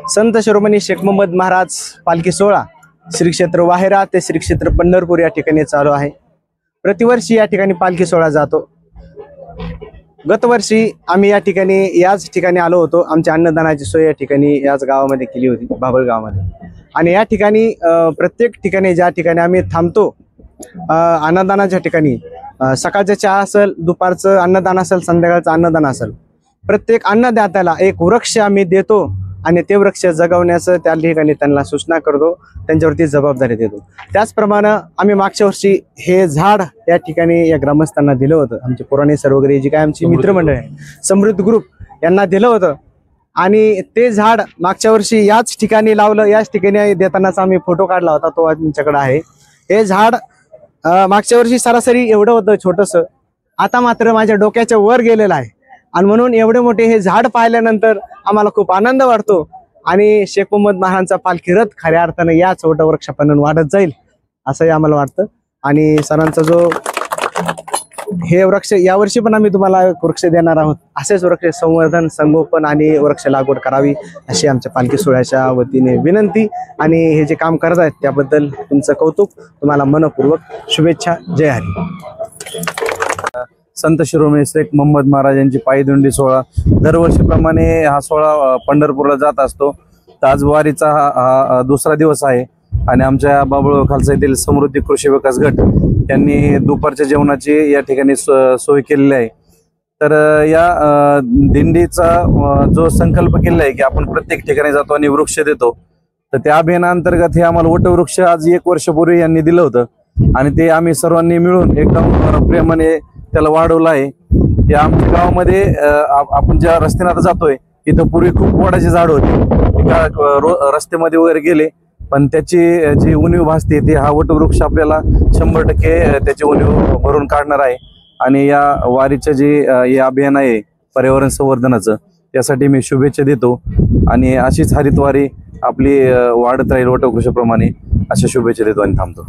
संत शिरोमणी शेख मोहम्मद महाराज पालखी सोहळा श्री क्षेत्र वाहेरा ते श्री क्षेत्र पंढरपूर या ठिकाणी चालू आहे। प्रतिवर्षी या ठिकाणी पालखी सोहळा जातो। गतवर्षी आम्ही या ठिकाणी याच ठिकाणी आलो होतो। आमच्या अन्नदानाची सोय या ठिकाणी याच गावामध्ये केली होती, बाभळ गावामध्ये। आणि या ठिकाणी प्रत्येक ठिकाणी ज्या ठिकाणी आम्ही थांबतो अन्नदानाच्या ठिकाणी, सकाळचा चहा असेल, दुपारचं अन्नदान असेल, संध्याकाळचं अन्नदान असेल, प्रत्येक अन्नदात्याला एक वृक्ष आम्ही देतो आणि ते वृक्ष जगवण्याचं त्या ठिकाणी त्यांना सूचना करतो, त्यांच्यावरती जबाबदारी देतो। त्याचप्रमाणे आम्ही मागच्या वर्षी हे झाड या ठिकाणी या ग्रामस्थांना दिलं होतं। आमचे पुराणे सर वगैरे जी काय आमची मित्रमंडळ आहे, समृद्ध ग्रुप यांना दिलं होतं आणि ते झाड मागच्या वर्षी याच ठिकाणी लावलं। याच ठिकाणी देतानाचा आम्ही फोटो काढला होता, तो आमच्याकडे आहे। हे झाड मागच्या वर्षी सरासरी एवढं होतं छोटंसं, आता मात्र माझ्या डोक्याच्या वर गेलेलं आहे। आणि म्हणून एवढे मोठे हे झाड पाहिल्यानंतर आम्हाला खूप आनंद वाटतो आणि शेख मोहम्मद महाराजांचा पालखी रथ खऱ्या अर्थाने याच वटवृक्षापासून वाढत जाईल असंही आम्हाला वाटतं। आणि सरांचा जो हे वृक्ष यावर्षी पण आम्ही तुम्हाला वृक्ष देणार आहोत, असेच वृक्ष संवर्धन, संगोपन आणि वृक्ष लागवड करावी अशी आमच्या पालखी सोहळ्याच्या वतीने विनंती। आणि हे जे काम करत आहेत त्याबद्दल तुमचं कौतुक, तुम्हाला मनपूर्वक शुभेच्छा। जय हरी। संत शिरोमणी शेख मोहम्मद महाराज यांची पायीदिंडी सोहळा दरवर्षीप्रमाणे हा सोहळा पंढरपूरला जात असतो। तर आज वारीचा हा दुसरा दिवस आहे आणि आमच्या बाबळ खालसा येथील समृद्धी कृषी विकास गट यांनी दुपारच्या जेवणाची या ठिकाणी सोय केलेली आहे। तर या दिंडीचा जो संकल्प केलेला आहे की आपण प्रत्येक ठिकाणी जातो आणि वृक्ष देतो, तर त्या अभियानांतर्गत हे आम्हाला वटवृक्ष आज 1 वर्षापूर्वी यांनी दिलं होतं आणि ते आम्ही सर्वांनी मिळून एकदम प्रेमाने त्याला वाढवलं आहे। या आमच्या गावामध्ये आपण ज्या रस्त्याने आता जातोय तिथं पूर्वी खूप वडाचे झाड होते, रस्त्यामध्ये वगैरे गेले, पण त्याची जी उणीव भासते ते हा वटवृक्ष आपल्याला 100% त्याची उणीव भरून काढणार आहे। आणि या वारीचं जे हे अभियान आहे पर्यावरण संवर्धनाचं, त्यासाठी मी शुभेच्छा देतो आणि अशीच हरितवारी आपली वाढत राहील वटवृक्षाप्रमाणे, अशा शुभेच्छा देतो आणि थांबतो।